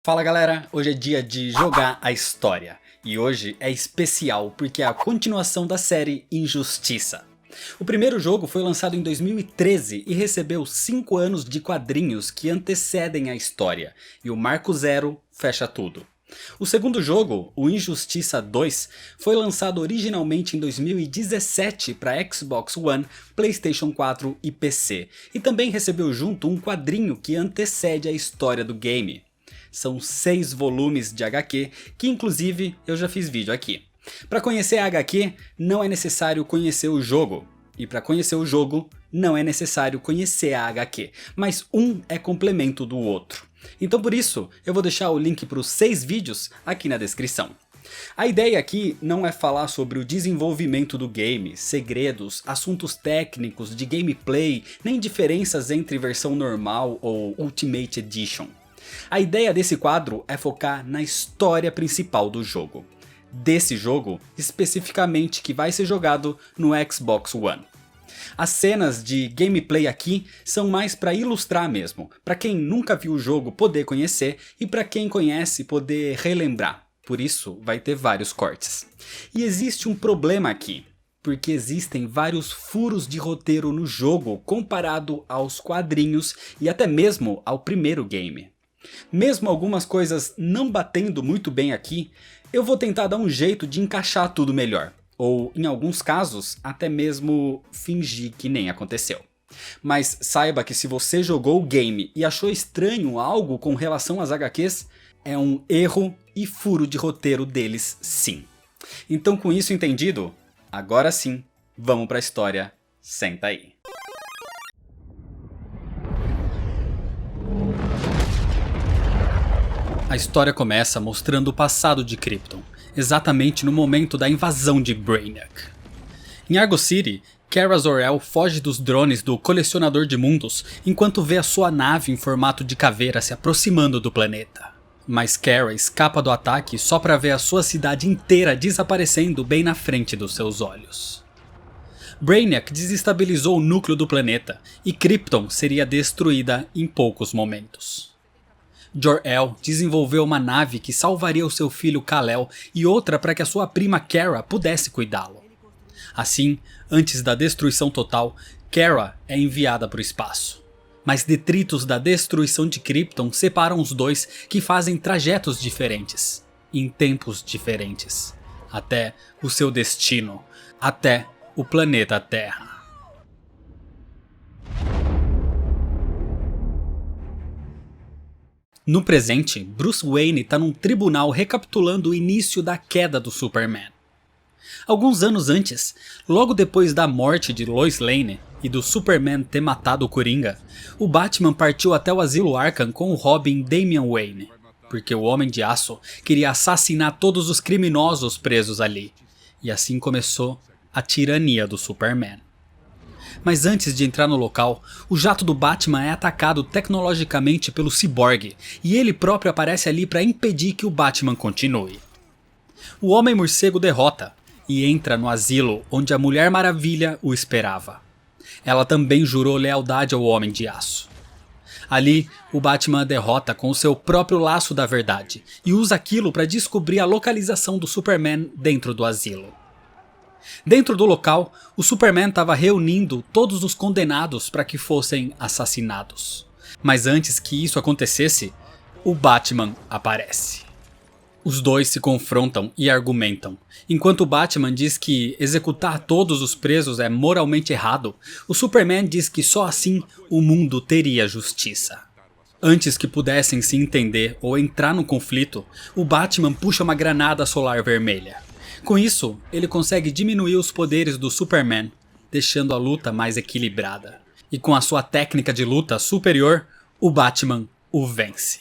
Fala galera, hoje é dia de jogar a história. E hoje é especial porque é a continuação da série Injustiça. O primeiro jogo foi lançado em 2013 e recebeu 5 anos de quadrinhos que antecedem a história. E o Marco Zero fecha tudo. O segundo jogo, o Injustiça 2, foi lançado originalmente em 2017 para Xbox One, PlayStation 4 e PC. E também recebeu junto um quadrinho que antecede a história do game. São 6 volumes de HQ, que inclusive eu já fiz vídeo aqui. Para conhecer a HQ, não é necessário conhecer o jogo. E para conhecer o jogo, não é necessário conhecer a HQ. Mas um é complemento do outro. Então por isso, eu vou deixar o link para os 6 vídeos aqui na descrição. A ideia aqui não é falar sobre o desenvolvimento do game, segredos, assuntos técnicos, de gameplay, nem diferenças entre versão normal ou Ultimate Edition. A ideia desse quadro é focar na história principal do jogo. Desse jogo, especificamente que vai ser jogado no Xbox One. As cenas de gameplay aqui são mais para ilustrar mesmo, para quem nunca viu o jogo poder conhecer e para quem conhece poder relembrar, por isso vai ter vários cortes. E existe um problema aqui, porque existem vários furos de roteiro no jogo comparado aos quadrinhos e até mesmo ao primeiro game. Mesmo algumas coisas não batendo muito bem aqui, eu vou tentar dar um jeito de encaixar tudo melhor. Ou, em alguns casos, até mesmo fingir que nem aconteceu. Mas saiba que se você jogou o game e achou estranho algo com relação às HQs, é um erro e furo de roteiro deles sim. Então com isso entendido, agora sim, vamos pra história, senta aí. A história começa mostrando o passado de Krypton, exatamente no momento da invasão de Brainiac. Em Argo City, Kara Zor-El foge dos drones do Colecionador de Mundos enquanto vê a sua nave em formato de caveira se aproximando do planeta. Mas Kara escapa do ataque só para ver a sua cidade inteira desaparecendo bem na frente dos seus olhos. Brainiac desestabilizou o núcleo do planeta e Krypton seria destruída em poucos momentos. Jor-El desenvolveu uma nave que salvaria o seu filho Kal-El e outra para que a sua prima Kara pudesse cuidá-lo. Assim, antes da destruição total, Kara é enviada para o espaço. Mas detritos da destruição de Krypton separam os dois que fazem trajetos diferentes, em tempos diferentes, até o seu destino, até o planeta Terra. No presente, Bruce Wayne está num tribunal recapitulando o início da queda do Superman. Alguns anos antes, logo depois da morte de Lois Lane e do Superman ter matado o Coringa, o Batman partiu até o asilo Arkham com o Robin Damian Wayne, porque o Homem de Aço queria assassinar todos os criminosos presos ali, e assim começou a tirania do Superman. Mas antes de entrar no local, o jato do Batman é atacado tecnologicamente pelo Cyborg e ele próprio aparece ali para impedir que o Batman continue. O Homem-Morcego derrota e entra no asilo onde a Mulher Maravilha o esperava. Ela também jurou lealdade ao Homem de Aço. Ali, o Batman derrota com o seu próprio laço da verdade e usa aquilo para descobrir a localização do Superman dentro do asilo. Dentro do local, o Superman estava reunindo todos os condenados para que fossem assassinados. Mas antes que isso acontecesse, o Batman aparece. Os dois se confrontam e argumentam. Enquanto o Batman diz que executar todos os presos é moralmente errado, o Superman diz que só assim o mundo teria justiça. Antes que pudessem se entender ou entrar no conflito, o Batman puxa uma granada solar vermelha. Com isso, ele consegue diminuir os poderes do Superman, deixando a luta mais equilibrada. E com a sua técnica de luta superior, o Batman o vence.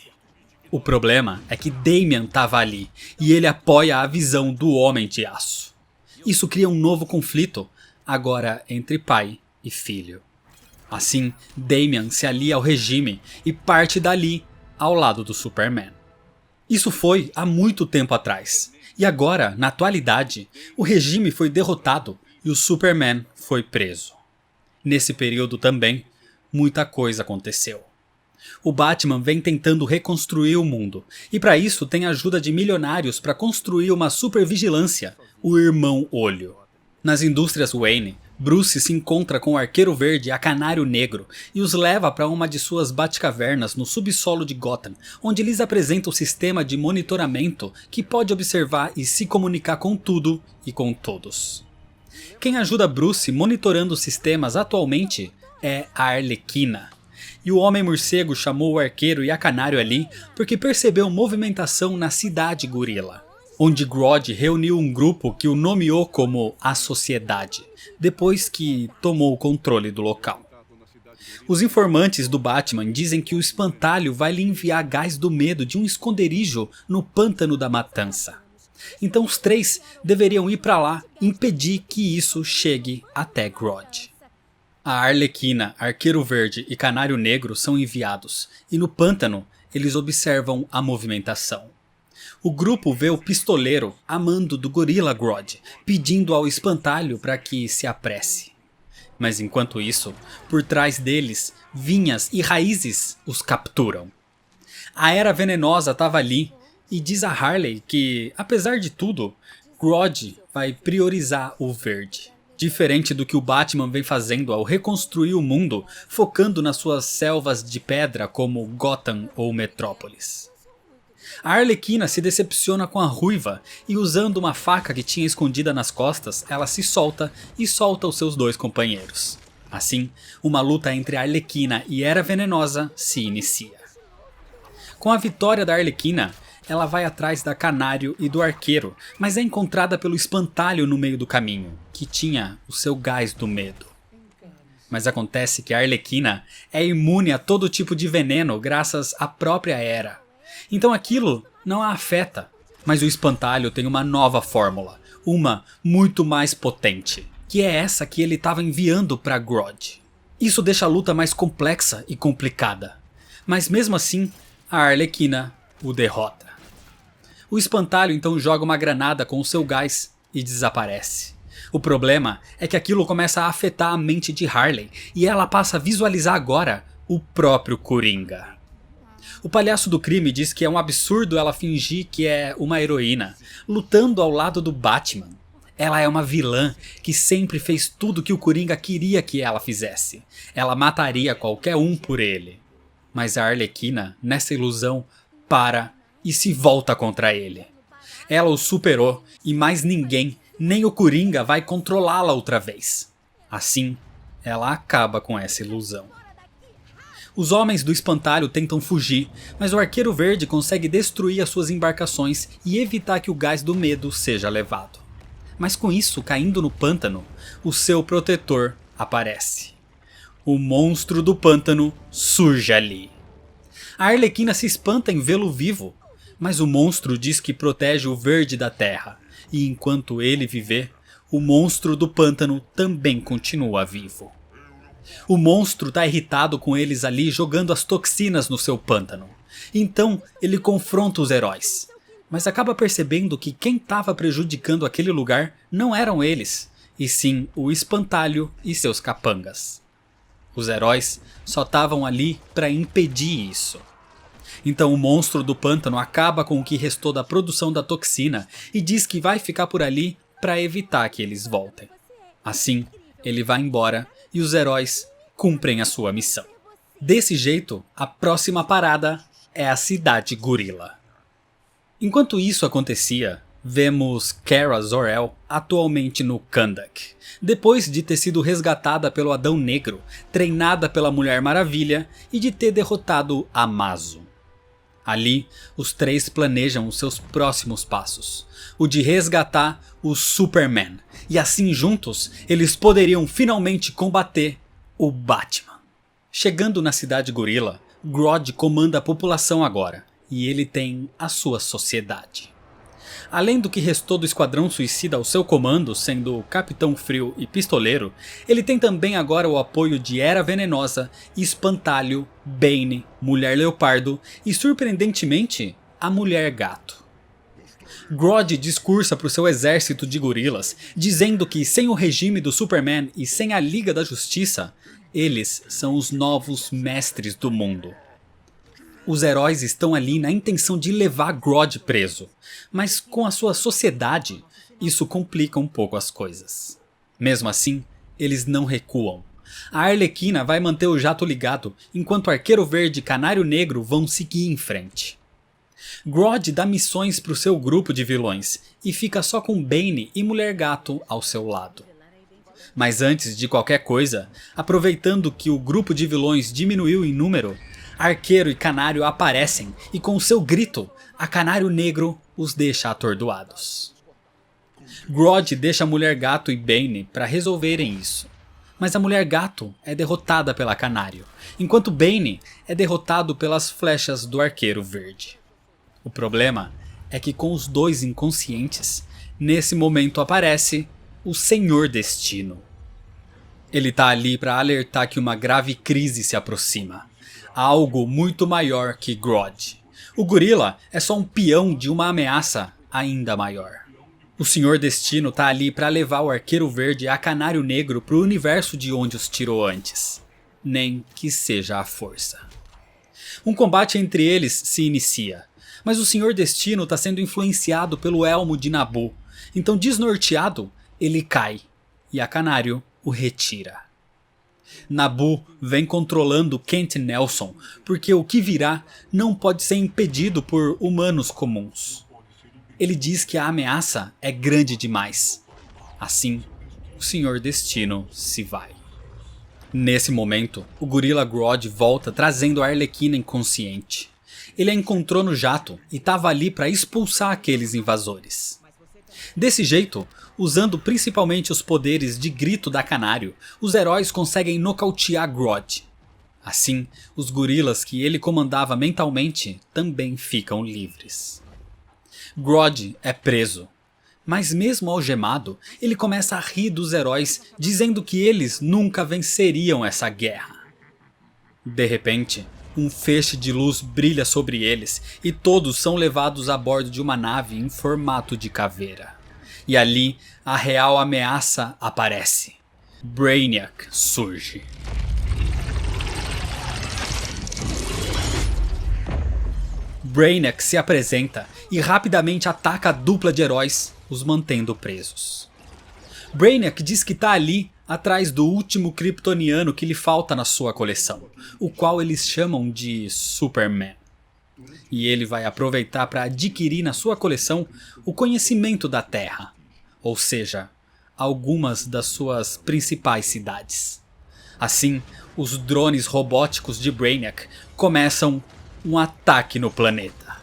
O problema é que Damian estava ali, e ele apoia a visão do Homem de Aço. Isso cria um novo conflito, agora entre pai e filho. Assim, Damian se alia ao regime e parte dali ao lado do Superman. Isso foi há muito tempo atrás. E agora, na atualidade, o regime foi derrotado e o Superman foi preso. Nesse período também, muita coisa aconteceu. O Batman vem tentando reconstruir o mundo, e para isso tem a ajuda de milionários para construir uma supervigilância, o Irmão Olho. Nas indústrias Wayne, Bruce se encontra com o Arqueiro Verde e a Canário Negro e os leva para uma de suas batcavernas no subsolo de Gotham, onde lhes apresenta o sistema de monitoramento que pode observar e se comunicar com tudo e com todos. Quem ajuda Bruce monitorando os sistemas atualmente é a Arlequina. E o Homem-Morcego chamou o Arqueiro e a Canário ali porque percebeu movimentação na Cidade Gorila, onde Grodd reuniu um grupo que o nomeou como a Sociedade, depois que tomou o controle do local. Os informantes do Batman dizem que o Espantalho vai lhe enviar gás do medo de um esconderijo no Pântano da Matança. Então os três deveriam ir para lá e impedir que isso chegue até Grodd. A Arlequina, Arqueiro Verde e Canário Negro são enviados, e no pântano eles observam a movimentação. O grupo vê o pistoleiro a mando do gorila Grodd, pedindo ao Espantalho para que se apresse. Mas enquanto isso, por trás deles, vinhas e raízes os capturam. A Era Venenosa estava ali, e diz a Harley que, apesar de tudo, Grodd vai priorizar o verde. Diferente do que o Batman vem fazendo ao reconstruir o mundo, focando nas suas selvas de pedra como Gotham ou Metrópolis. A Arlequina se decepciona com a Ruiva e, usando uma faca que tinha escondida nas costas, ela se solta e solta os seus dois companheiros. Assim, uma luta entre a Arlequina e Era Venenosa se inicia. Com a vitória da Arlequina, ela vai atrás da Canário e do Arqueiro, mas é encontrada pelo Espantalho no meio do caminho, que tinha o seu gás do medo. Mas acontece que a Arlequina é imune a todo tipo de veneno graças à própria Era. Então aquilo não a afeta, mas o Espantalho tem uma nova fórmula, uma muito mais potente, que é essa que ele estava enviando para Grodd. Isso deixa a luta mais complexa e complicada, mas mesmo assim a Arlequina o derrota. O Espantalho então joga uma granada com o seu gás e desaparece. O problema é que aquilo começa a afetar a mente de Harley e ela passa a visualizar agora o próprio Coringa. O palhaço do crime diz que é um absurdo ela fingir que é uma heroína, lutando ao lado do Batman. Ela é uma vilã que sempre fez tudo que o Coringa queria que ela fizesse. Ela mataria qualquer um por ele. Mas a Arlequina, nessa ilusão, para e se volta contra ele. Ela o superou e mais ninguém, nem o Coringa, vai controlá-la outra vez. Assim, ela acaba com essa ilusão. Os homens do Espantalho tentam fugir, mas o Arqueiro Verde consegue destruir as suas embarcações e evitar que o gás do medo seja levado. Mas com isso, caindo no pântano, o seu protetor aparece. O monstro do pântano surge ali. A Arlequina se espanta em vê-lo vivo, mas o monstro diz que protege o verde da terra, e enquanto ele viver, o monstro do pântano também continua vivo. O monstro está irritado com eles ali jogando as toxinas no seu pântano. Então ele confronta os heróis, mas acaba percebendo que quem estava prejudicando aquele lugar não eram eles, e sim o Espantalho e seus capangas. Os heróis só estavam ali para impedir isso. Então o monstro do pântano acaba com o que restou da produção da toxina e diz que vai ficar por ali para evitar que eles voltem. Assim, ele vai embora e os heróis cumprem a sua missão. Desse jeito, a próxima parada é a Cidade Gorila. Enquanto isso acontecia, vemos Kara Zor-El atualmente no Kahndaq, depois de ter sido resgatada pelo Adão Negro, treinada pela Mulher Maravilha e de ter derrotado Amazo. Ali, os três planejam os seus próximos passos, o de resgatar o Superman, e assim juntos eles poderiam finalmente combater o Batman. Chegando na Cidade Gorila, Grodd comanda a população agora, e ele tem a sua sociedade. Além do que restou do Esquadrão Suicida ao seu comando, sendo Capitão Frio e Pistoleiro, ele tem também agora o apoio de Era Venenosa, Espantalho, Bane, Mulher Leopardo e, surpreendentemente, a Mulher Gato. Grodd discursa para o seu exército de gorilas, dizendo que sem o regime do Superman e sem a Liga da Justiça, eles são os novos mestres do mundo. Os heróis estão ali na intenção de levar Grodd preso, mas com a sua sociedade, isso complica um pouco as coisas. Mesmo assim, eles não recuam. A Arlequina vai manter o jato ligado, enquanto Arqueiro Verde e Canário Negro vão seguir em frente. Grodd dá missões para o seu grupo de vilões e fica só com Bane e Mulher Gato ao seu lado. Mas antes de qualquer coisa, aproveitando que o grupo de vilões diminuiu em número, Arqueiro e Canário aparecem e com seu grito, a Canário Negro os deixa atordoados. Grodd deixa a Mulher Gato e Bane para resolverem isso, mas a Mulher Gato é derrotada pela Canário, enquanto Bane é derrotado pelas flechas do Arqueiro Verde. O problema é que com os dois inconscientes, nesse momento aparece o Senhor Destino. Ele tá ali para alertar que uma grave crise se aproxima. Algo muito maior que Grodd. O gorila é só um peão de uma ameaça ainda maior. O Senhor Destino tá ali para levar o Arqueiro Verde e a Canário Negro pro universo de onde os tirou antes. Nem que seja à força. Um combate entre eles se inicia, mas o Senhor Destino tá sendo influenciado pelo elmo de Nabu. Então, desnorteado, ele cai e a Canário o retira. Nabu vem controlando Kent Nelson, porque o que virá não pode ser impedido por humanos comuns. Ele diz que a ameaça é grande demais. Assim, o Senhor Destino se vai. Nesse momento, o gorila Grodd volta trazendo a Arlequina inconsciente. Ele a encontrou no jato e estava ali para expulsar aqueles invasores. Desse jeito, usando principalmente os poderes de grito da Canário, os heróis conseguem nocautear Grodd. Assim, os gorilas que ele comandava mentalmente também ficam livres. Grodd é preso, mas mesmo algemado, ele começa a rir dos heróis, dizendo que eles nunca venceriam essa guerra. De repente, um feixe de luz brilha sobre eles e todos são levados a bordo de uma nave em formato de caveira. E ali, a real ameaça aparece. Brainiac surge. Brainiac se apresenta e rapidamente ataca a dupla de heróis, os mantendo presos. Brainiac diz que está ali atrás do último kryptoniano que lhe falta na sua coleção, o qual eles chamam de Superman. E ele vai aproveitar para adquirir na sua coleção o conhecimento da Terra, ou seja, algumas das suas principais cidades. Assim, os drones robóticos de Brainiac começam um ataque no planeta.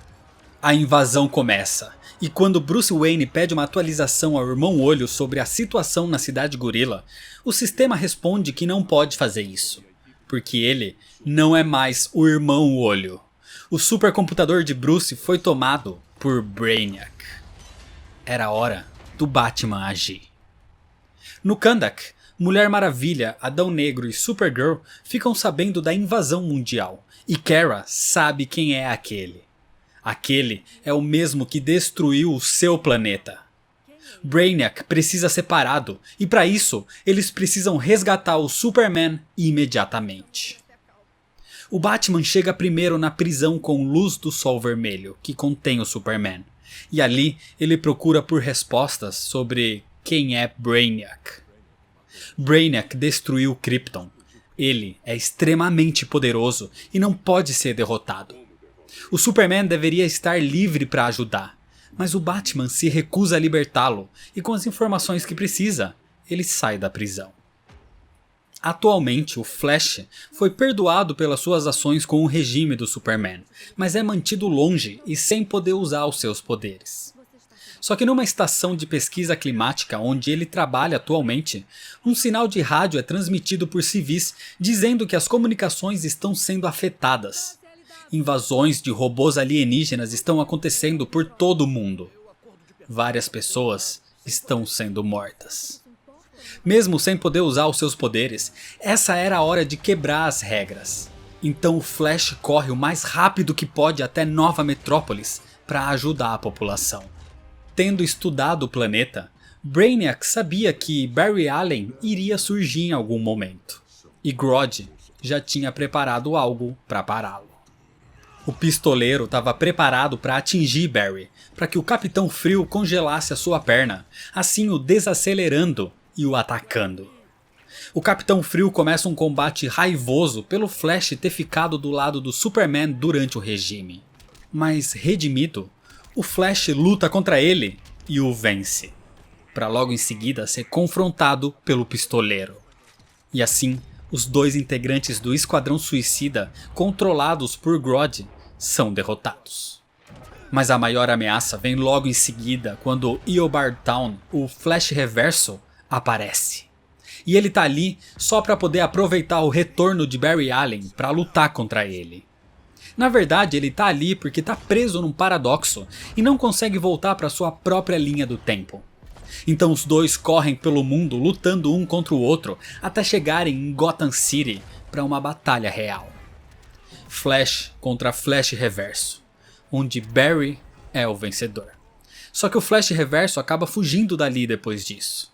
A invasão começa, e quando Bruce Wayne pede uma atualização ao Irmão Olho sobre a situação na Cidade Gorila, o sistema responde que não pode fazer isso, porque ele não é mais o Irmão Olho. O supercomputador de Bruce foi tomado por Brainiac. Era hora do Batman agir. No Kahndaq, Mulher Maravilha, Adão Negro e Supergirl ficam sabendo da invasão mundial, e Kara sabe quem é aquele. Aquele é o mesmo que destruiu o seu planeta. Brainiac precisa ser parado, e para isso eles precisam resgatar o Superman imediatamente. O Batman chega primeiro na prisão com Luz do Sol Vermelho, que contém o Superman, e ali ele procura por respostas sobre quem é Brainiac. Brainiac destruiu Krypton. Ele é extremamente poderoso e não pode ser derrotado. O Superman deveria estar livre para ajudar, mas o Batman se recusa a libertá-lo e com as informações que precisa, ele sai da prisão. Atualmente, o Flash foi perdoado pelas suas ações com o regime do Superman, mas é mantido longe e sem poder usar os seus poderes. Só que numa estação de pesquisa climática onde ele trabalha atualmente, um sinal de rádio é transmitido por civis dizendo que as comunicações estão sendo afetadas. Invasões de robôs alienígenas estão acontecendo por todo o mundo. Várias pessoas estão sendo mortas. Mesmo sem poder usar os seus poderes, essa era a hora de quebrar as regras. Então o Flash corre o mais rápido que pode até Nova Metrópolis para ajudar a população. Tendo estudado o planeta, Brainiac sabia que Barry Allen iria surgir em algum momento, e Grodd já tinha preparado algo para pará-lo. O pistoleiro estava preparado para atingir Barry, para que o Capitão Frio congelasse a sua perna, assim o desacelerando e o atacando. O Capitão Frio começa um combate raivoso pelo Flash ter ficado do lado do Superman durante o regime. Mas redimido, o Flash luta contra ele e o vence, para logo em seguida ser confrontado pelo pistoleiro. E assim, os dois integrantes do Esquadrão Suicida, controlados por Grodd, são derrotados. Mas a maior ameaça vem logo em seguida quando Eobard Town, o Flash Reverso, aparece. E ele tá ali só para poder aproveitar o retorno de Barry Allen para lutar contra ele. Na verdade, ele tá ali porque tá preso num paradoxo e não consegue voltar para sua própria linha do tempo. Então os dois correm pelo mundo lutando um contra o outro até chegarem em Gotham City para uma batalha real. Flash contra Flash Reverso, onde Barry é o vencedor. Só que o Flash Reverso acaba fugindo dali depois disso.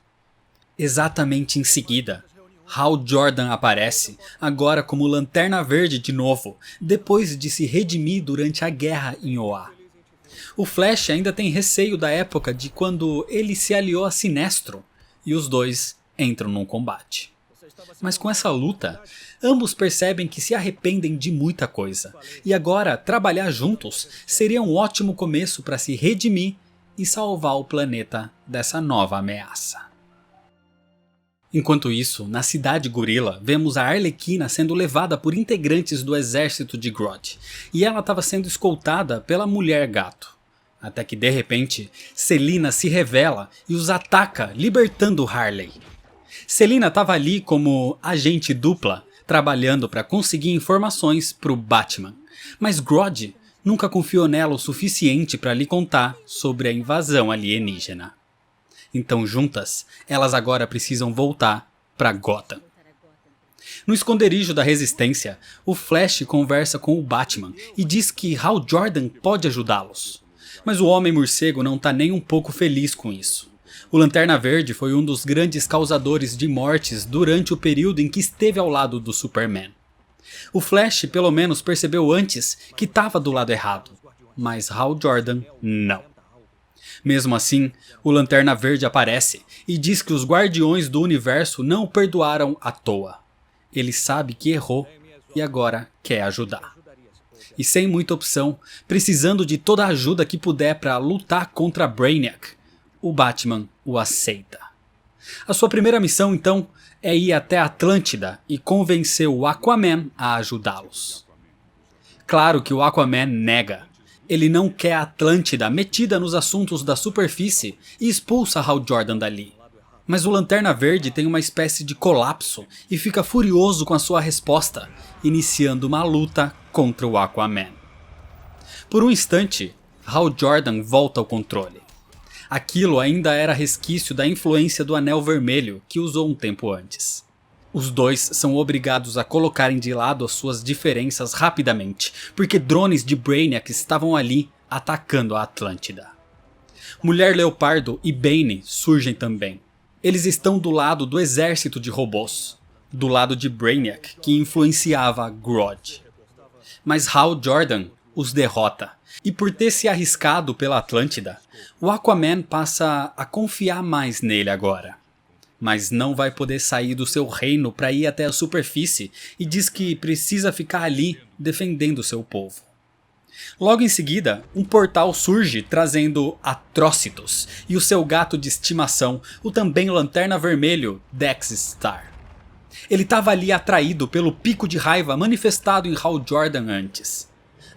Exatamente em seguida, Hal Jordan aparece, agora como Lanterna Verde de novo, depois de se redimir durante a guerra em Oa. O Flash ainda tem receio da época de quando ele se aliou a Sinestro, e os dois entram num combate. Mas com essa luta, ambos percebem que se arrependem de muita coisa, e agora trabalhar juntos seria um ótimo começo para se redimir e salvar o planeta dessa nova ameaça. Enquanto isso, na cidade Gorila, vemos a Arlequina sendo levada por integrantes do exército de Grodd, e ela estava sendo escoltada pela Mulher Gato. Até que de repente, Selina se revela e os ataca, libertando Harley. Selina estava ali como agente dupla, trabalhando para conseguir informações para o Batman, mas Grodd nunca confiou nela o suficiente para lhe contar sobre a invasão alienígena. Então juntas, elas agora precisam voltar para Gotham. No esconderijo da Resistência, o Flash conversa com o Batman e diz que Hal Jordan pode ajudá-los. Mas o Homem-Morcego não está nem um pouco feliz com isso. O Lanterna Verde foi um dos grandes causadores de mortes durante o período em que esteve ao lado do Superman. O Flash pelo menos percebeu antes que estava do lado errado, mas Hal Jordan não. Mesmo assim, o Lanterna Verde aparece e diz que os Guardiões do Universo não o perdoaram à toa. Ele sabe que errou e agora quer ajudar. E sem muita opção, precisando de toda a ajuda que puder para lutar contra Brainiac, o Batman o aceita. A sua primeira missão então é ir até Atlântida e convencer o Aquaman a ajudá-los. Claro que o Aquaman nega. Ele não quer a Atlântida metida nos assuntos da superfície e expulsa Hal Jordan dali. Mas o Lanterna Verde tem uma espécie de colapso e fica furioso com a sua resposta, iniciando uma luta contra o Aquaman. Por um instante, Hal Jordan volta ao controle. Aquilo ainda era resquício da influência do Anel Vermelho que usou um tempo antes. Os dois são obrigados a colocarem de lado as suas diferenças rapidamente, porque drones de Brainiac estavam ali atacando a Atlântida. Mulher Leopardo e Bane surgem também. Eles estão do lado do exército de robôs, do lado de Brainiac, que influenciava Grodd. Mas Hal Jordan os derrota, e por ter se arriscado pela Atlântida, o Aquaman passa a confiar mais nele agora. Mas não vai poder sair do seu reino para ir até a superfície e diz que precisa ficar ali defendendo seu povo. Logo em seguida, um portal surge trazendo Atrocitus e o seu gato de estimação, o também Lanterna Vermelho, Dex Star. Ele estava ali atraído pelo pico de raiva manifestado em Hal Jordan antes.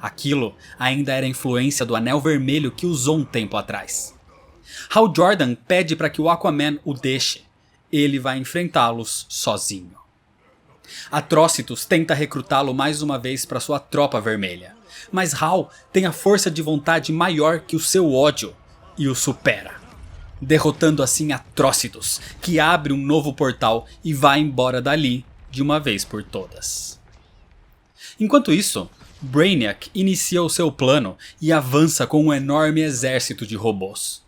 Aquilo ainda era influência do Anel Vermelho que usou um tempo atrás. Hal Jordan pede para que o Aquaman o deixe. Ele vai enfrentá-los sozinho. Atrocitus tenta recrutá-lo mais uma vez para sua tropa vermelha, mas Hal tem a força de vontade maior que o seu ódio e o supera, derrotando assim Atrocitus, que abre um novo portal e vai embora dali de uma vez por todas. Enquanto isso, Brainiac inicia o seu plano e avança com um enorme exército de robôs.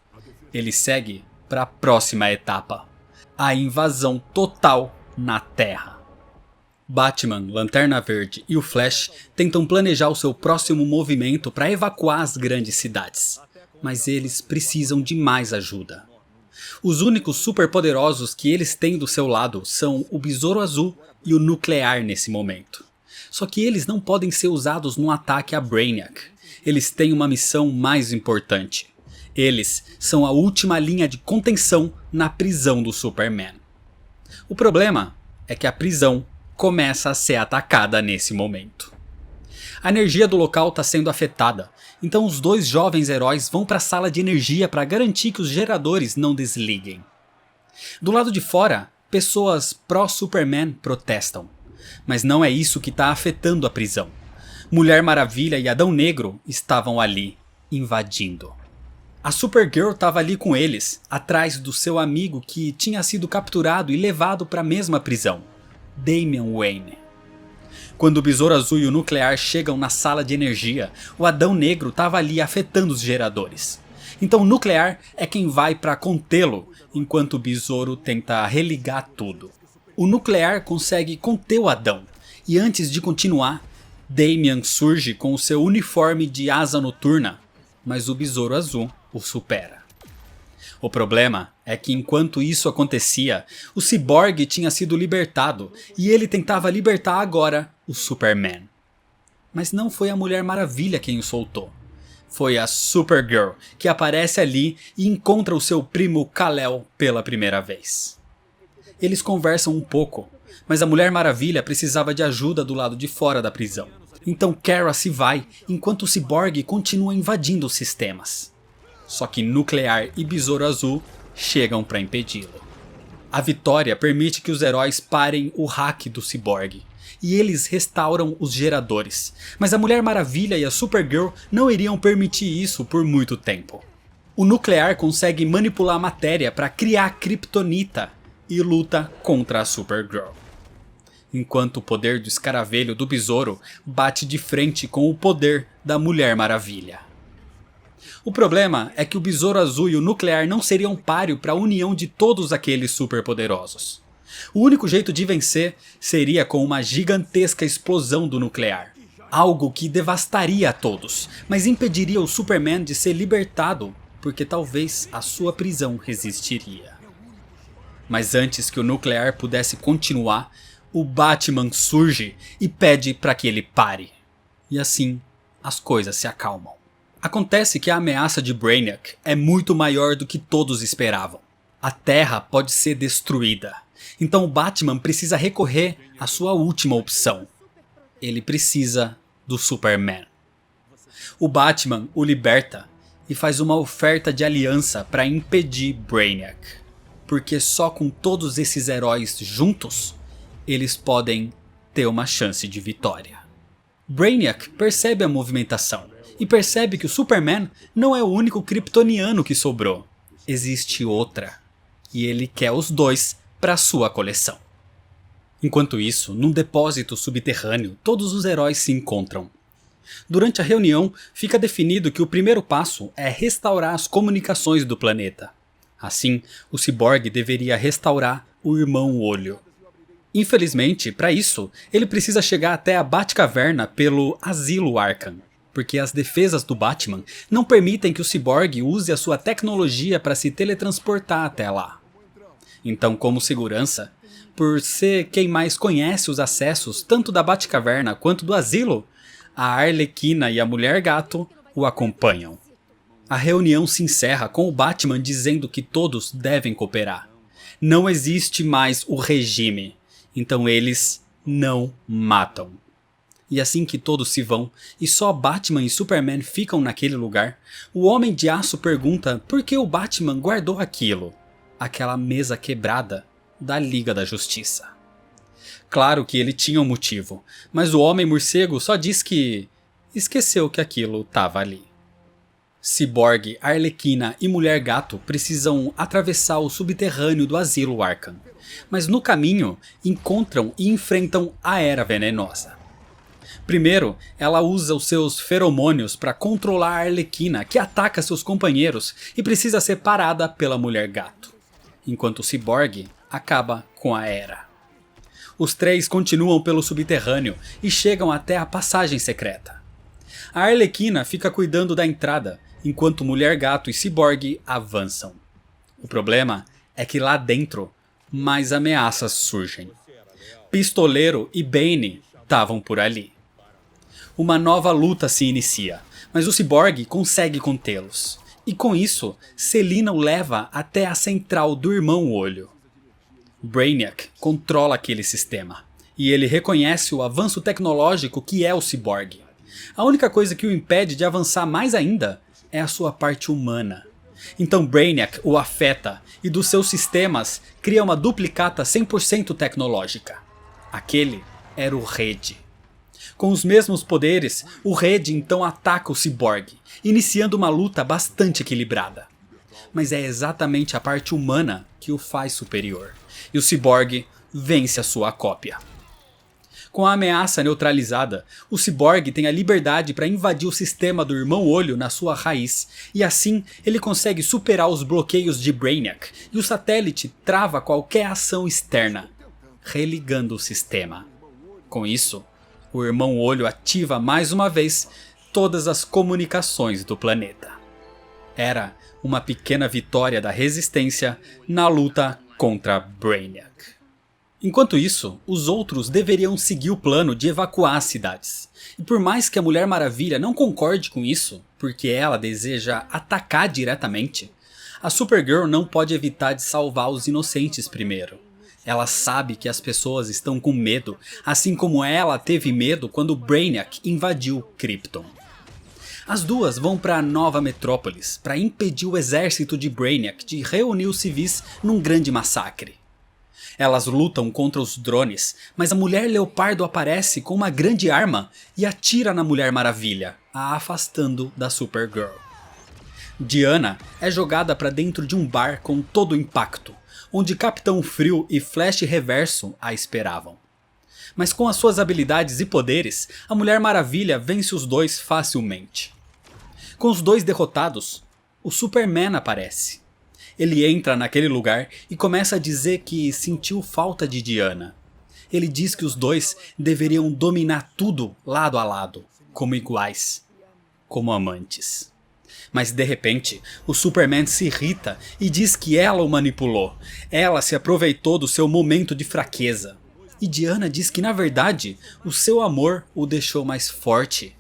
Ele segue para a próxima etapa. A invasão total na Terra. Batman, Lanterna Verde e o Flash tentam planejar o seu próximo movimento para evacuar as grandes cidades, mas eles precisam de mais ajuda. Os únicos superpoderosos que eles têm do seu lado são o Besouro Azul e o Nuclear nesse momento. Só que eles não podem ser usados num ataque a Brainiac. Eles têm uma missão mais importante. Eles são a última linha de contenção na prisão do Superman. O problema é que a prisão começa a ser atacada nesse momento. A energia do local está sendo afetada, então os dois jovens heróis vão para a sala de energia para garantir que os geradores não desliguem. Do lado de fora, pessoas pró-Superman protestam, mas não é isso que está afetando a prisão. Mulher Maravilha e Adão Negro estavam ali, invadindo. A Supergirl estava ali com eles, atrás do seu amigo que tinha sido capturado e levado para a mesma prisão, Damian Wayne. Quando o Besouro Azul e o Nuclear chegam na sala de energia, o Adão Negro estava ali afetando os geradores. Então o Nuclear é quem vai para contê-lo, enquanto o Besouro tenta religar tudo. O Nuclear consegue conter o Adão, e antes de continuar, Damian surge com o seu uniforme de asa noturna, mas o Besouro Azul o supera. O problema é que enquanto isso acontecia, o Cyborg tinha sido libertado e ele tentava libertar agora o Superman. Mas não foi a Mulher Maravilha quem o soltou. Foi a Supergirl que aparece ali e encontra o seu primo Kal-El pela primeira vez. Eles conversam um pouco, mas a Mulher Maravilha precisava de ajuda do lado de fora da prisão. Então Kara se vai enquanto o Cyborg continua invadindo os sistemas. Só que Nuclear e Besouro Azul chegam para impedi-lo. A vitória permite que os heróis parem o hack do Cyborg, e eles restauram os geradores. Mas a Mulher Maravilha e a Supergirl não iriam permitir isso por muito tempo. O Nuclear consegue manipular a matéria para criar Kryptonita e luta contra a Supergirl. Enquanto o poder do escaravelho do Besouro bate de frente com o poder da Mulher Maravilha. O problema é que o Besouro Azul e o Nuclear não seriam páreo para a união de todos aqueles superpoderosos. O único jeito de vencer seria com uma gigantesca explosão do Nuclear. Algo que devastaria a todos, mas impediria o Superman de ser libertado, porque talvez a sua prisão resistiria. Mas antes que o Nuclear pudesse continuar, o Batman surge e pede para que ele pare. E assim, as coisas se acalmam. Acontece que a ameaça de Brainiac é muito maior do que todos esperavam. A Terra pode ser destruída. Então o Batman precisa recorrer à sua última opção. Ele precisa do Superman. O Batman o liberta e faz uma oferta de aliança para impedir Brainiac. Porque só com todos esses heróis juntos, eles podem ter uma chance de vitória. Brainiac percebe a movimentação. E percebe que o Superman não é o único kryptoniano que sobrou. Existe outra. E ele quer os dois para sua coleção. Enquanto isso, num depósito subterrâneo, todos os heróis se encontram. Durante a reunião, fica definido que o primeiro passo é restaurar as comunicações do planeta. Assim, o Cyborg deveria restaurar o Irmão Olho. Infelizmente, para isso, ele precisa chegar até a Batcaverna pelo Asilo Arkham. Porque as defesas do Batman não permitem que o Cyborg use a sua tecnologia para se teletransportar até lá. Então, como segurança, por ser quem mais conhece os acessos tanto da Batcaverna quanto do asilo, a Arlequina e a Mulher Gato o acompanham. A reunião se encerra com o Batman dizendo que todos devem cooperar. Não existe mais o regime, então eles não matam. E assim que todos se vão, e só Batman e Superman ficam naquele lugar, o Homem de Aço pergunta por que o Batman guardou aquilo, aquela mesa quebrada da Liga da Justiça. Claro que ele tinha um motivo, mas o Homem Morcego só diz que esqueceu que aquilo estava ali. Cyborg, Arlequina e Mulher Gato precisam atravessar o subterrâneo do Asilo Arkham, mas no caminho encontram e enfrentam a Era Venenosa. Primeiro, ela usa os seus feromônios para controlar a Arlequina, que ataca seus companheiros e precisa ser parada pela Mulher Gato, enquanto o Cyborg acaba com a Era. Os três continuam pelo subterrâneo e chegam até a passagem secreta. A Arlequina fica cuidando da entrada, enquanto Mulher Gato e Cyborg avançam. O problema é que lá dentro, mais ameaças surgem. Pistoleiro e Bane estavam por ali. Uma nova luta se inicia, mas o Cyborg consegue contê-los. E com isso, Selina o leva até a central do Irmão Olho. Brainiac controla aquele sistema, e ele reconhece o avanço tecnológico que é o Cyborg. A única coisa que o impede de avançar mais ainda é a sua parte humana. Então Brainiac o afeta e dos seus sistemas cria uma duplicata 100% tecnológica. Aquele era o Red. Com os mesmos poderes, o Red então ataca o Cyborg, iniciando uma luta bastante equilibrada. Mas é exatamente a parte humana que o faz superior, e o Cyborg vence a sua cópia. Com a ameaça neutralizada, o Cyborg tem a liberdade para invadir o sistema do Irmão Olho na sua raiz, e assim ele consegue superar os bloqueios de Brainiac, e o satélite trava qualquer ação externa, religando o sistema. Com isso, o Irmão Olho ativa mais uma vez todas as comunicações do planeta. Era uma pequena vitória da resistência na luta contra Brainiac. Enquanto isso, os outros deveriam seguir o plano de evacuar as cidades. E por mais que a Mulher Maravilha não concorde com isso, porque ela deseja atacar diretamente, a Supergirl não pode evitar de salvar os inocentes primeiro. Ela sabe que as pessoas estão com medo, assim como ela teve medo quando Brainiac invadiu Krypton. As duas vão para a Nova Metrópolis para impedir o exército de Brainiac de reunir os civis num grande massacre. Elas lutam contra os drones, mas a Mulher Leopardo aparece com uma grande arma e atira na Mulher Maravilha, a afastando da Supergirl. Diana é jogada para dentro de um bar com todo o impacto, onde Capitão Frio e Flash Reverso a esperavam. Mas com as suas habilidades e poderes, a Mulher Maravilha vence os dois facilmente. Com os dois derrotados, o Superman aparece. Ele entra naquele lugar e começa a dizer que sentiu falta de Diana. Ele diz que os dois deveriam dominar tudo lado a lado, como iguais, como amantes. Mas de repente, o Superman se irrita e diz que ela o manipulou. Ela se aproveitou do seu momento de fraqueza. E Diana diz que na verdade, o seu amor o deixou mais forte.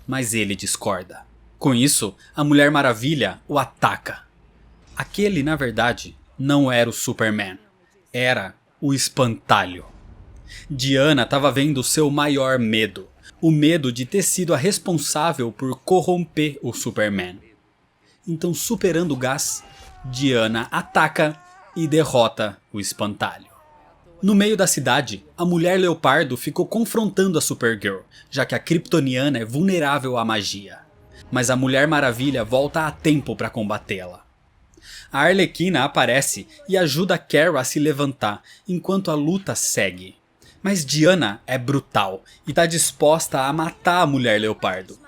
Mas ele discorda. Com isso, a Mulher Maravilha o ataca. Aquele, na verdade, não era o Superman. Era o Espantalho. Diana estava vendo o seu maior medo. O medo de ter sido a responsável por corromper o Superman. Então, superando o gás, Diana ataca e derrota o Espantalho. No meio da cidade, a Mulher Leopardo ficou confrontando a Supergirl, já que a kryptoniana é vulnerável à magia. Mas a Mulher Maravilha volta a tempo para combatê-la. A Arlequina aparece e ajuda Kara a se levantar, enquanto a luta segue. Mas Diana é brutal e está disposta a matar a Mulher Leopardo.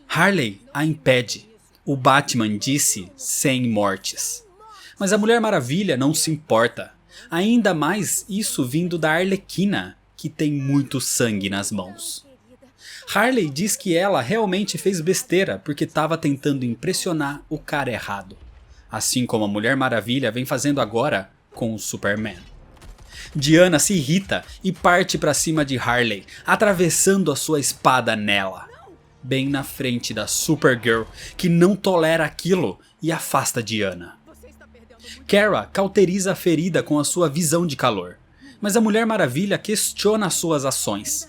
Harley a impede. O Batman disse 100 mortes. Mas a Mulher Maravilha não se importa. Ainda mais isso vindo da Arlequina, que tem muito sangue nas mãos. Harley diz que ela realmente fez besteira porque estava tentando impressionar o cara errado. Assim como a Mulher Maravilha vem fazendo agora com o Superman. Diana se irrita e parte para cima de Harley, atravessando a sua espada nela. Bem na frente da Supergirl, que não tolera aquilo e afasta Diana. Kara cauteriza a ferida com a sua visão de calor, mas a Mulher Maravilha questiona suas ações.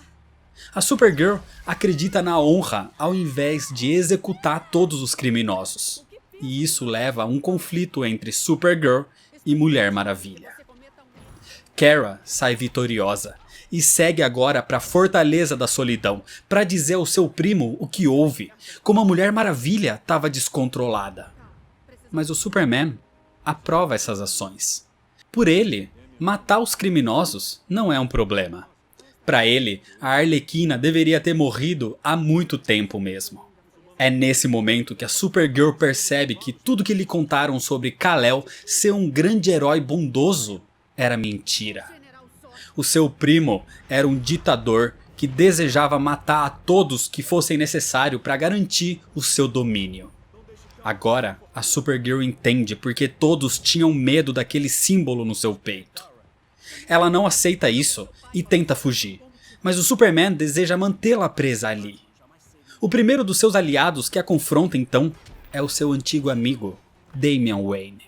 A Supergirl acredita na honra ao invés de executar todos os criminosos. E isso leva a um conflito entre Supergirl e Mulher Maravilha. Kara sai vitoriosa e segue agora para a Fortaleza da Solidão para dizer ao seu primo o que houve, como a Mulher Maravilha estava descontrolada. Mas o Superman aprova essas ações. Por ele, matar os criminosos não é um problema. Para ele, a Arlequina deveria ter morrido há muito tempo mesmo. É nesse momento que a Supergirl percebe que tudo que lhe contaram sobre Kal-El ser um grande herói bondoso era mentira. O seu primo era um ditador que desejava matar a todos que fossem necessário para garantir o seu domínio. Agora, a Supergirl entende porque todos tinham medo daquele símbolo no seu peito. Ela não aceita isso e tenta fugir, mas o Superman deseja mantê-la presa ali. O primeiro dos seus aliados que a confronta então é o seu antigo amigo, Damian Wayne.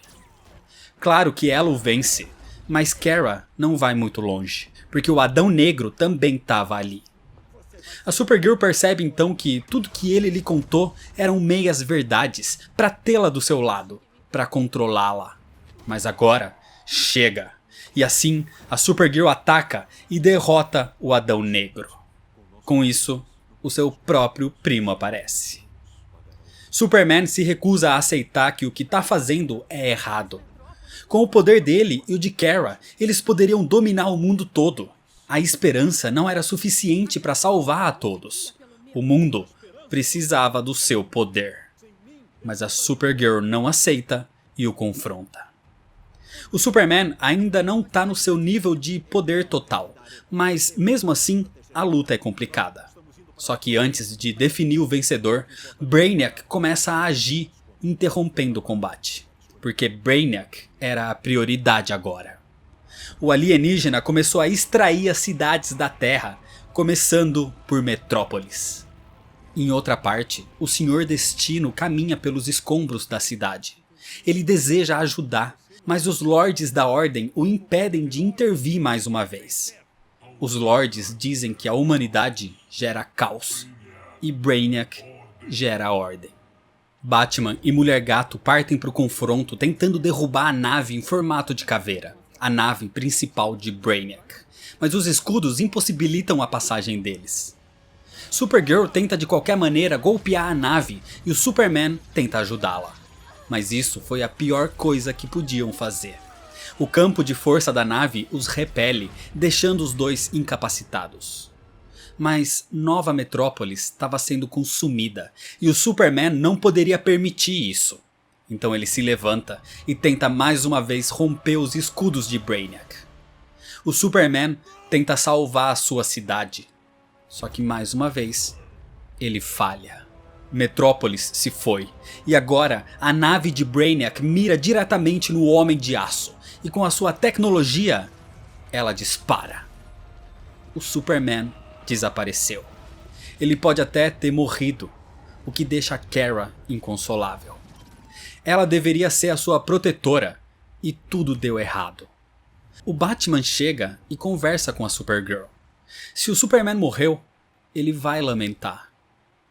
Claro que ela o vence, mas Kara não vai muito longe, porque o Adão Negro também estava ali. A Supergirl percebe então que tudo que ele lhe contou eram meias verdades para tê-la do seu lado, para controlá-la. Mas agora, chega! E assim, a Supergirl ataca e derrota o Adão Negro. Com isso, o seu próprio primo aparece. Superman se recusa a aceitar que o que está fazendo é errado. Com o poder dele e o de Kara, eles poderiam dominar o mundo todo. A esperança não era suficiente para salvar a todos. O mundo precisava do seu poder. Mas a Supergirl não aceita e o confronta. O Superman ainda não está no seu nível de poder total, mas mesmo assim a luta é complicada. Só que antes de definir o vencedor, Brainiac começa a agir, interrompendo o combate. Porque Brainiac era a prioridade agora. O alienígena começou a extrair as cidades da Terra, começando por Metrópolis. Em outra parte, o Senhor Destino caminha pelos escombros da cidade. Ele deseja ajudar, mas os Lordes da Ordem o impedem de intervir mais uma vez. Os Lordes dizem que a humanidade gera caos, e Brainiac gera ordem. Batman e Mulher Gato partem para o confronto tentando derrubar a nave em formato de caveira, a nave principal de Brainiac, mas os escudos impossibilitam a passagem deles. Supergirl tenta de qualquer maneira golpear a nave e o Superman tenta ajudá-la, mas isso foi a pior coisa que podiam fazer. O campo de força da nave os repele, deixando os dois incapacitados. Mas Nova Metrópolis estava sendo consumida e o Superman não poderia permitir isso. Então ele se levanta e tenta mais uma vez romper os escudos de Brainiac. O Superman tenta salvar a sua cidade. Só que mais uma vez, ele falha. Metrópolis se foi, e agora a nave de Brainiac mira diretamente no Homem de Aço, e com a sua tecnologia, ela dispara. O Superman desapareceu. Ele pode até ter morrido, o que deixa Kara inconsolável. Ela deveria ser a sua protetora, e tudo deu errado. O Batman chega e conversa com a Supergirl. Se o Superman morreu, ele vai lamentar.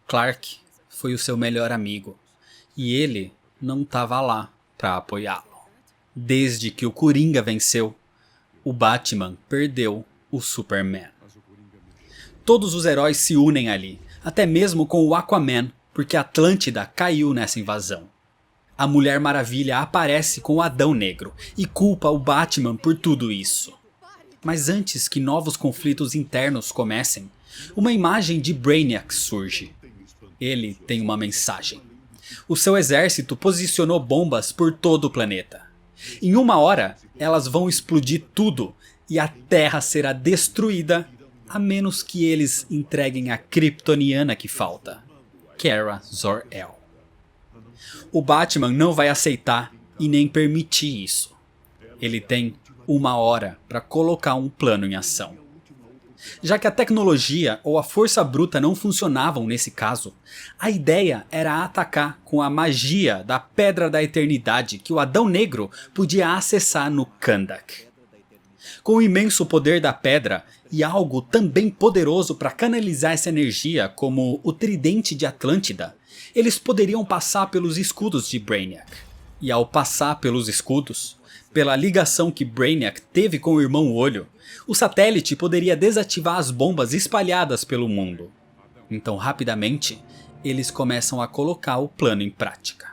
Clark foi o seu melhor amigo, e ele não estava lá para apoiá-lo. Desde que o Coringa venceu, o Batman perdeu o Superman. Todos os heróis se unem ali, até mesmo com o Aquaman, porque Atlântida caiu nessa invasão. A Mulher Maravilha aparece com o Adão Negro e culpa o Batman por tudo isso. Mas antes que novos conflitos internos comecem, uma imagem de Brainiac surge. Ele tem uma mensagem. O seu exército posicionou bombas por todo o planeta. Em 1 hora, elas vão explodir tudo e a Terra será destruída, a menos que eles entreguem a kryptoniana que falta, Kara Zor-El. O Batman não vai aceitar e nem permitir isso. Ele tem 1 hora para colocar um plano em ação. Já que a tecnologia ou a força bruta não funcionavam nesse caso, a ideia era atacar com a magia da Pedra da Eternidade que o Adão Negro podia acessar no Kahndaq. Com o imenso poder da pedra e algo também poderoso para canalizar essa energia como o Tridente de Atlântida, eles poderiam passar pelos escudos de Brainiac. E ao passar pelos escudos, pela ligação que Brainiac teve com o Irmão Olho, o satélite poderia desativar as bombas espalhadas pelo mundo. Então rapidamente, eles começam a colocar o plano em prática.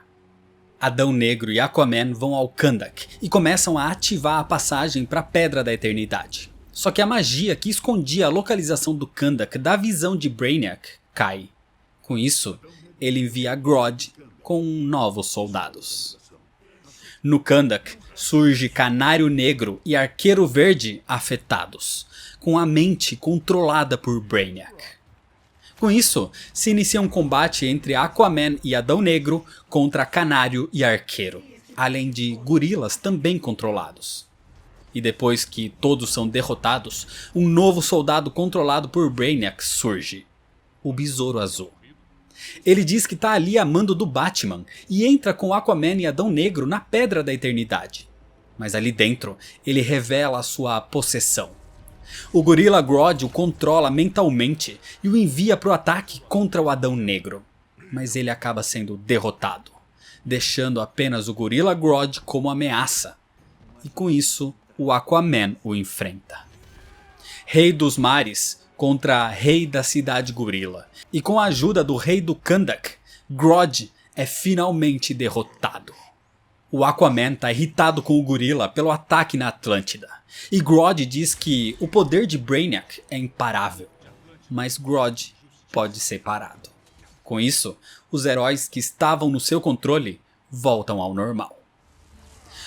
Adão Negro e Aquaman vão ao Kahndaq e começam a ativar a passagem para a Pedra da Eternidade. Só que a magia que escondia a localização do Kahndaq da visão de Brainiac cai. Com isso, ele envia Grodd com novos soldados. No Kahndaq surge Canário Negro e Arqueiro Verde afetados, com a mente controlada por Brainiac. Com isso, se inicia um combate entre Aquaman e Adão Negro contra Canário e Arqueiro, além de gorilas também controlados. E depois que todos são derrotados, um novo soldado controlado por Brainiac surge, o Besouro Azul. Ele diz que está ali a mando do Batman e entra com Aquaman e Adão Negro na Pedra da Eternidade. Mas ali dentro, ele revela a sua possessão. O gorila Grodd o controla mentalmente e o envia para o ataque contra o Adão Negro. Mas ele acaba sendo derrotado, deixando apenas o gorila Grodd como ameaça. E com isso, o Aquaman o enfrenta. Rei dos Mares contra Rei da Cidade Gorila. E com a ajuda do Rei do Kahndaq, Grodd é finalmente derrotado. O Aquaman está irritado com o gorila pelo ataque na Atlântida. E Grodd diz que o poder de Brainiac é imparável. Mas Grodd pode ser parado. Com isso, os heróis que estavam no seu controle voltam ao normal.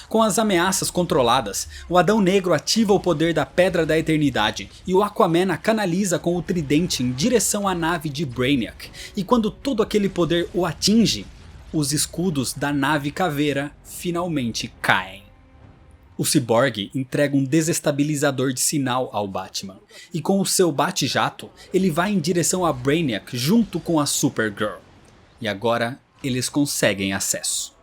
Com as ameaças controladas, o Adão Negro ativa o poder da Pedra da Eternidade e o Aquaman a canaliza com o tridente em direção à nave de Brainiac. E quando todo aquele poder o atinge, os escudos da nave Caveira finalmente caem. O Cyborg entrega um desestabilizador de sinal ao Batman, e com o seu bate-jato, ele vai em direção a Brainiac junto com a Supergirl. E agora eles conseguem acesso.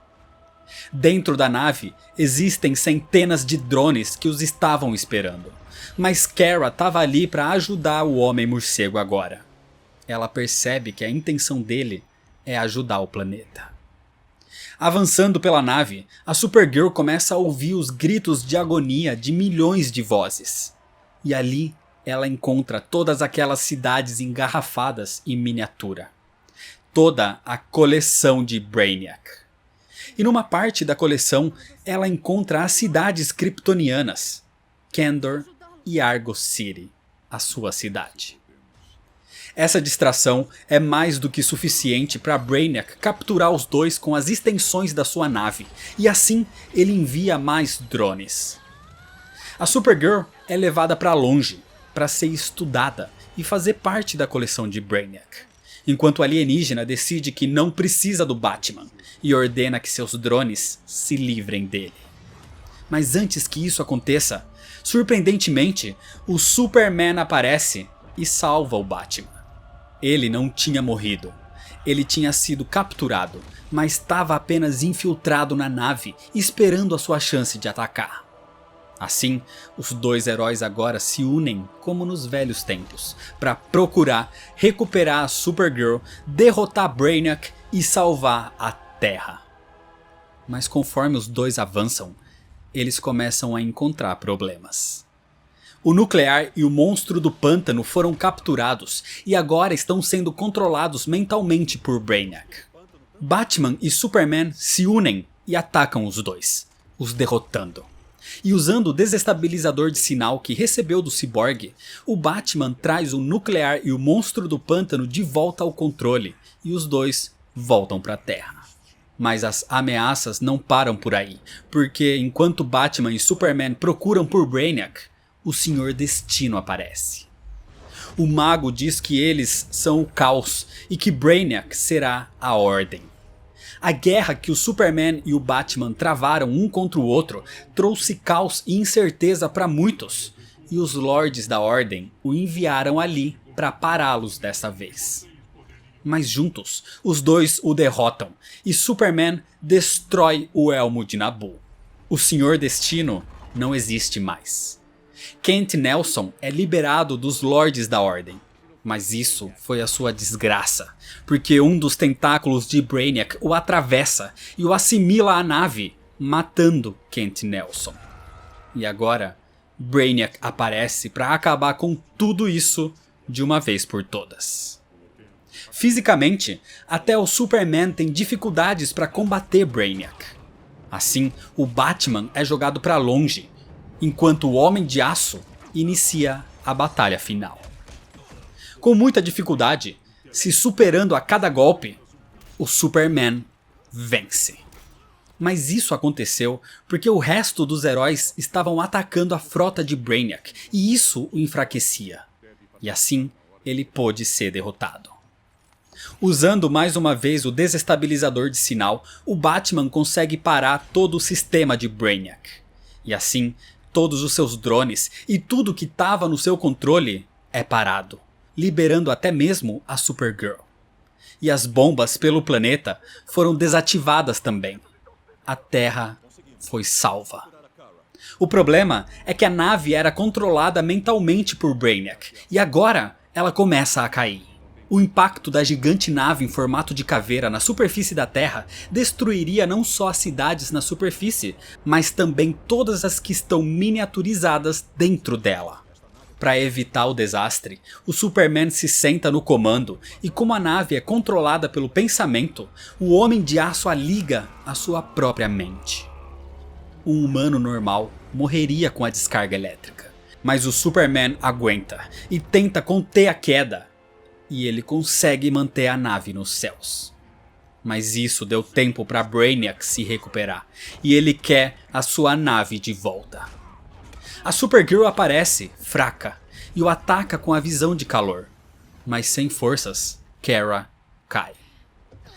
Dentro da nave, existem centenas de drones que os estavam esperando, mas Kara estava ali para ajudar o Homem-Morcego agora. Ela percebe que a intenção dele é ajudar o planeta. Avançando pela nave, a Supergirl começa a ouvir os gritos de agonia de milhões de vozes. E ali ela encontra todas aquelas cidades engarrafadas em miniatura. Toda a coleção de Brainiac. E numa parte da coleção, ela encontra as cidades kryptonianas, Kandor e Argo City, a sua cidade. Essa distração é mais do que suficiente para Brainiac capturar os dois com as extensões da sua nave, e assim ele envia mais drones. A Supergirl é levada para longe, para ser estudada e fazer parte da coleção de Brainiac, enquanto o alienígena decide que não precisa do Batman e ordena que seus drones se livrem dele. Mas antes que isso aconteça, surpreendentemente, o Superman aparece e salva o Batman. Ele não tinha morrido, ele tinha sido capturado, mas estava apenas infiltrado na nave, esperando a sua chance de atacar. Assim, os dois heróis agora se unem como nos velhos tempos, para procurar recuperar a Supergirl, derrotar Brainiac e salvar a Terra. Mas conforme os dois avançam, eles começam a encontrar problemas. O Nuclear e o Monstro do Pântano foram capturados e agora estão sendo controlados mentalmente por Brainiac. Batman e Superman se unem e atacam os dois, os derrotando. E usando o desestabilizador de sinal que recebeu do Cyborg, o Batman traz o Nuclear e o Monstro do Pântano de volta ao controle e os dois voltam para a Terra. Mas as ameaças não param por aí, porque enquanto Batman e Superman procuram por Brainiac, o Senhor Destino aparece. O mago diz que eles são o caos e que Brainiac será a ordem. A guerra que o Superman e o Batman travaram um contra o outro trouxe caos e incerteza para muitos, e os Lordes da Ordem o enviaram ali para pará-los dessa vez. Mas juntos, os dois o derrotam, e Superman destrói o elmo de Nabu. O Senhor Destino não existe mais. Kent Nelson é liberado dos Lordes da Ordem. Mas isso foi a sua desgraça, porque um dos tentáculos de Brainiac o atravessa e o assimila à nave, matando Kent Nelson. E agora, Brainiac aparece para acabar com tudo isso de uma vez por todas. Fisicamente, até o Superman tem dificuldades para combater Brainiac. Assim, o Batman é jogado para longe, enquanto o Homem de Aço inicia a batalha final. Com muita dificuldade, se superando a cada golpe, o Superman vence. Mas isso aconteceu porque o resto dos heróis estavam atacando a frota de Brainiac, e isso o enfraquecia. E assim, ele pôde ser derrotado. Usando mais uma vez o desestabilizador de sinal, o Batman consegue parar todo o sistema de Brainiac. E assim, todos os seus drones e tudo que estava no seu controle é parado, liberando até mesmo a Supergirl. E as bombas pelo planeta foram desativadas também. A Terra foi salva. O problema é que a nave era controlada mentalmente por Brainiac, e agora ela começa a cair. O impacto da gigante nave em formato de caveira na superfície da Terra destruiria não só as cidades na superfície, mas também todas as que estão miniaturizadas dentro dela. Para evitar o desastre, o Superman se senta no comando e, como a nave é controlada pelo pensamento, o Homem de Aço a liga à sua própria mente. Um humano normal morreria com a descarga elétrica, mas o Superman aguenta e tenta conter a queda, e ele consegue manter a nave nos céus. Mas isso deu tempo para Brainiac se recuperar, e ele quer a sua nave de volta. A Supergirl aparece, fraca, e o ataca com a visão de calor. Mas sem forças, Kara cai.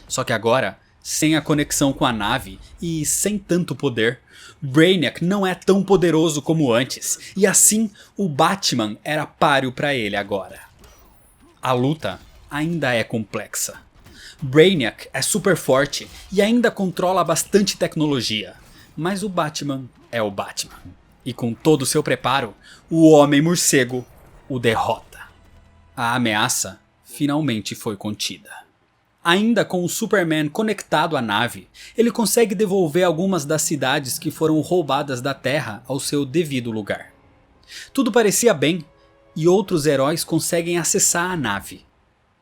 Só que agora, sem a conexão com a nave e sem tanto poder, Brainiac não é tão poderoso como antes, e assim o Batman era páreo para ele agora. A luta ainda é complexa. Brainiac é super forte e ainda controla bastante tecnologia, mas o Batman é o Batman. E com todo o seu preparo, o Homem-Morcego o derrota. A ameaça finalmente foi contida. Ainda com o Superman conectado à nave, ele consegue devolver algumas das cidades que foram roubadas da Terra ao seu devido lugar. Tudo parecia bem, e outros heróis conseguem acessar a nave.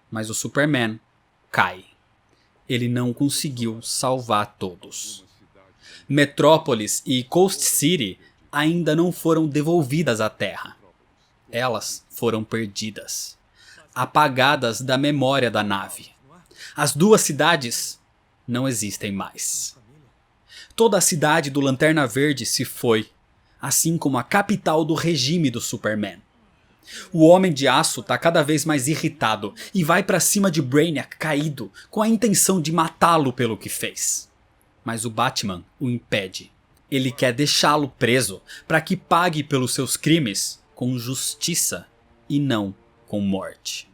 Mas o Superman cai. Ele não conseguiu salvar todos. Metrópolis e Coast City ainda não foram devolvidas à Terra. Elas foram perdidas, apagadas da memória da nave. As duas cidades não existem mais. Toda a cidade do Lanterna Verde se foi, assim como a capital do regime do Superman. O Homem de Aço está cada vez mais irritado e vai para cima de Brainiac caído, com a intenção de matá-lo pelo que fez. Mas o Batman o impede. Ele quer deixá-lo preso para que pague pelos seus crimes com justiça e não com morte.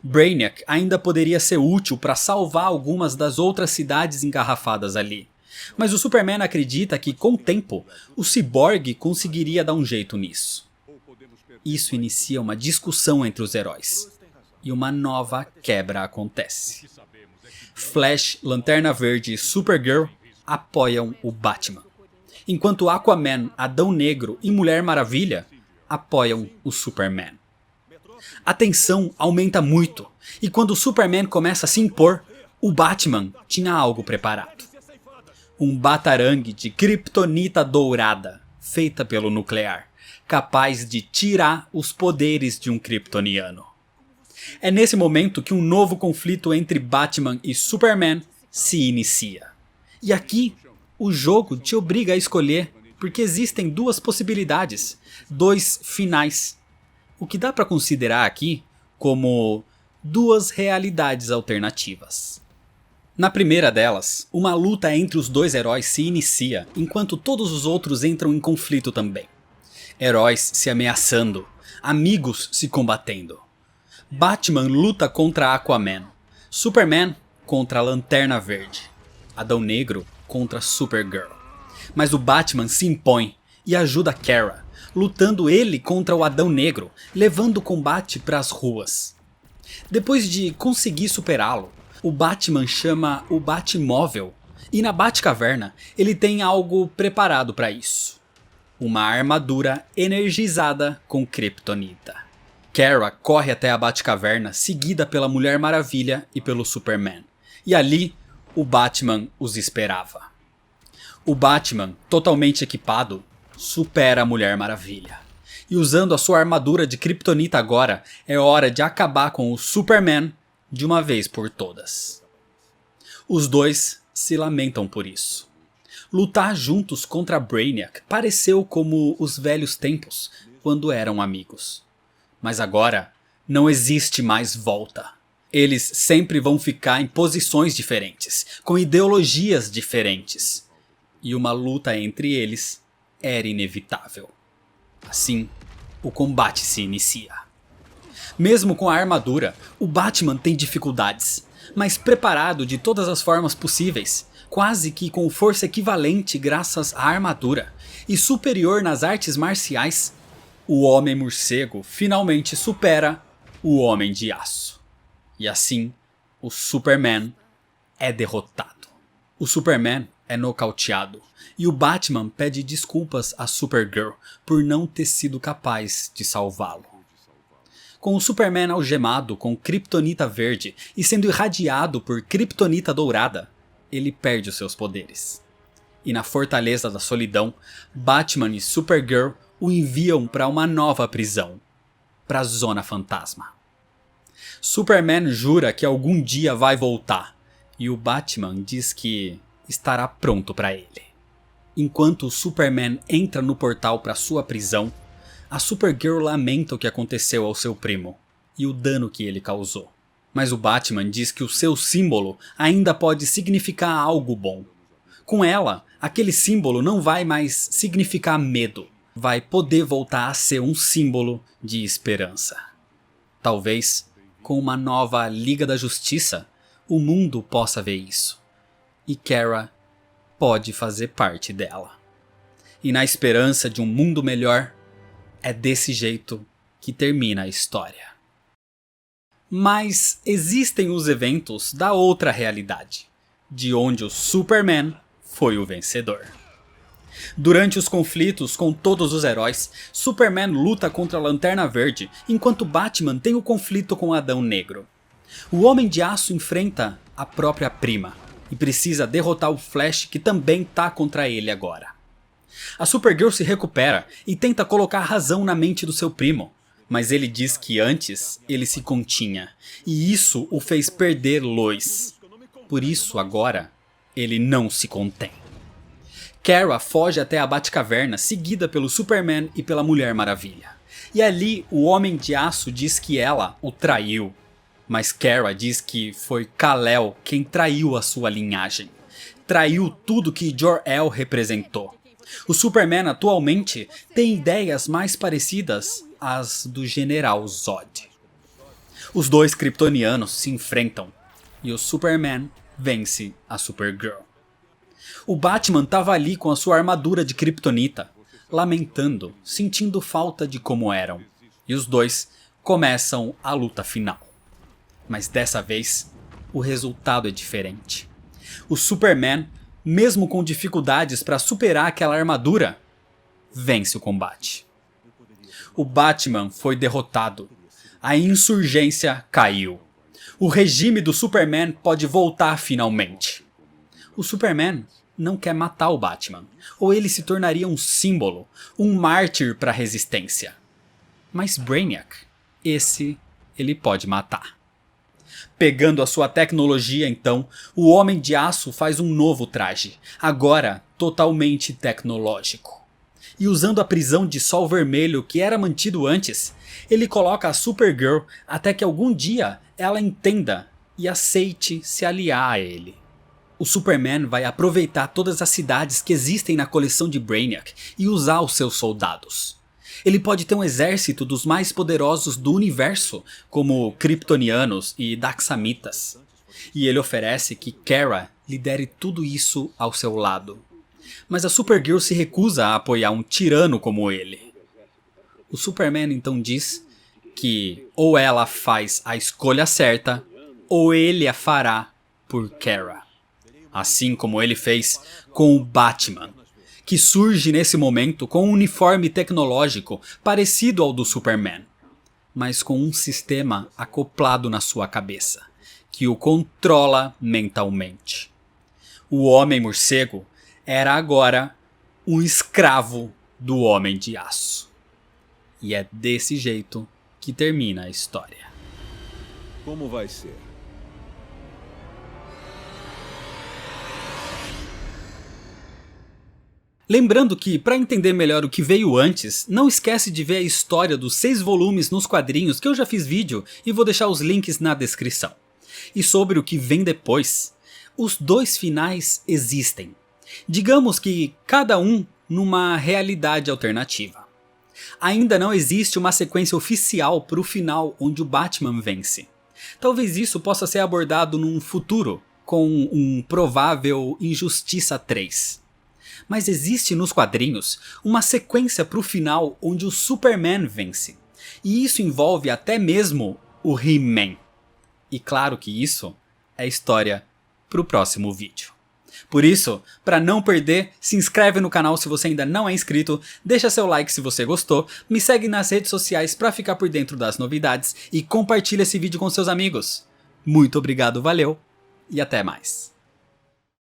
Brainiac ainda poderia ser útil para salvar algumas das outras cidades engarrafadas ali. Mas o Superman acredita que, com o tempo, o Cyborg conseguiria dar um jeito nisso. Isso inicia uma discussão entre os heróis. E uma nova quebra acontece. Flash, Lanterna Verde e Supergirl apoiam o Batman. Enquanto Aquaman, Adão Negro e Mulher Maravilha apoiam o Superman. A tensão aumenta muito, e quando o Superman começa a se impor, o Batman tinha algo preparado. Um batarangue de kryptonita dourada, feita pelo nuclear, capaz de tirar os poderes de um kryptoniano. É nesse momento que um novo conflito entre Batman e Superman se inicia. E aqui, o jogo te obriga a escolher, porque existem duas possibilidades, dois finais. O que dá para considerar aqui como duas realidades alternativas. Na primeira delas, uma luta entre os dois heróis se inicia, enquanto todos os outros entram em conflito também. Heróis se ameaçando, amigos se combatendo. Batman luta contra Aquaman, Superman contra a Lanterna Verde, Adão Negro contra Supergirl. Mas o Batman se impõe e ajuda Kara, lutando ele contra o Adão Negro, levando o combate para as ruas. Depois de conseguir superá-lo, o Batman chama o Batmóvel, e na Batcaverna ele tem algo preparado para isso. Uma armadura energizada com kryptonita. Kara corre até a Batcaverna, seguida pela Mulher Maravilha e pelo Superman. E ali, o Batman os esperava. O Batman, totalmente equipado, supera a Mulher Maravilha. E usando a sua armadura de kryptonita agora, é hora de acabar com o Superman de uma vez por todas. Os dois se lamentam por isso. Lutar juntos contra Brainiac pareceu como os velhos tempos, quando eram amigos. Mas agora, não existe mais volta. Eles sempre vão ficar em posições diferentes, com ideologias diferentes. E uma luta entre eles era inevitável. Assim, o combate se inicia. Mesmo com a armadura, o Batman tem dificuldades, mas preparado de todas as formas possíveis, quase que com força equivalente graças à armadura, e superior nas artes marciais, o Homem-Morcego finalmente supera o Homem de Aço. E assim, o Superman é derrotado. O Superman é nocauteado, e o Batman pede desculpas a Supergirl por não ter sido capaz de salvá-lo. Com o Superman algemado com kryptonita verde e sendo irradiado por kryptonita dourada, ele perde os seus poderes. E na Fortaleza da Solidão, Batman e Supergirl o enviam para uma nova prisão, para a Zona Fantasma. Superman jura que algum dia vai voltar, e o Batman diz que estará pronto para ele. Enquanto o Superman entra no portal para sua prisão, a Supergirl lamenta o que aconteceu ao seu primo e o dano que ele causou. Mas o Batman diz que o seu símbolo ainda pode significar algo bom. Com ela, aquele símbolo não vai mais significar medo, vai poder voltar a ser um símbolo de esperança. Talvez, com uma nova Liga da Justiça, o mundo possa ver isso. E Kara pode fazer parte dela. E na esperança de um mundo melhor, é desse jeito que termina a história. Mas existem os eventos da outra realidade, de onde o Superman foi o vencedor. Durante os conflitos com todos os heróis, Superman luta contra a Lanterna Verde, enquanto Batman tem o conflito com Adão Negro. O Homem de Aço enfrenta a própria prima, e precisa derrotar o Flash, que também tá contra ele agora. A Supergirl se recupera e tenta colocar razão na mente do seu primo, mas ele diz que antes ele se continha, e isso o fez perder Lois. Por isso agora ele não se contém. Kara foge até a Batcaverna, seguida pelo Superman e pela Mulher Maravilha. E ali o Homem de Aço diz que ela o traiu, mas Kara diz que foi Kal-El quem traiu a sua linhagem. Traiu tudo que Jor-El representou. O Superman atualmente tem ideias mais parecidas às do General Zod. Os dois kryptonianos se enfrentam e o Superman vence a Supergirl. O Batman estava ali com a sua armadura de kryptonita, lamentando, sentindo falta de como eram. E os dois começam a luta final. Mas dessa vez, o resultado é diferente. O Superman, mesmo com dificuldades para superar aquela armadura, vence o combate. O Batman foi derrotado. A insurgência caiu. O regime do Superman pode voltar finalmente. O Superman não quer matar o Batman, ou ele se tornaria um símbolo, um mártir para a resistência. Mas Brainiac, esse ele pode matar. Pegando a sua tecnologia então, o Homem de Aço faz um novo traje, agora totalmente tecnológico. E usando a prisão de Sol Vermelho que era mantido antes, ele coloca a Supergirl até que algum dia ela entenda e aceite se aliar a ele. O Superman vai aproveitar todas as cidades que existem na coleção de Brainiac e usar os seus soldados. Ele pode ter um exército dos mais poderosos do universo, como Kryptonianos e Daxamitas. E ele oferece que Kara lidere tudo isso ao seu lado. Mas a Supergirl se recusa a apoiar um tirano como ele. O Superman então diz que ou ela faz a escolha certa, ou ele a fará por Kara. Assim como ele fez com o Batman, que surge nesse momento com um uniforme tecnológico parecido ao do Superman, mas com um sistema acoplado na sua cabeça, que o controla mentalmente. O Homem-Morcego era agora um escravo do Homem de Aço. E é desse jeito que termina a história. Como vai ser? Lembrando que, para entender melhor o que veio antes, não esquece de ver a história dos 6 volumes nos quadrinhos que eu já fiz vídeo e vou deixar os links na descrição. E sobre o que vem depois, os 2 finais existem. Digamos que cada um numa realidade alternativa. Ainda não existe uma sequência oficial para o final onde o Batman vence. Talvez isso possa ser abordado num futuro, com um provável Injustiça 3. Mas existe nos quadrinhos uma sequência para o final onde o Superman vence. E isso envolve até mesmo o He-Man. E claro que isso é história para o próximo vídeo. Por isso, para não perder, se inscreve no canal se você ainda não é inscrito, deixa seu like se você gostou, me segue nas redes sociais para ficar por dentro das novidades e compartilha esse vídeo com seus amigos. Muito obrigado, valeu e até mais.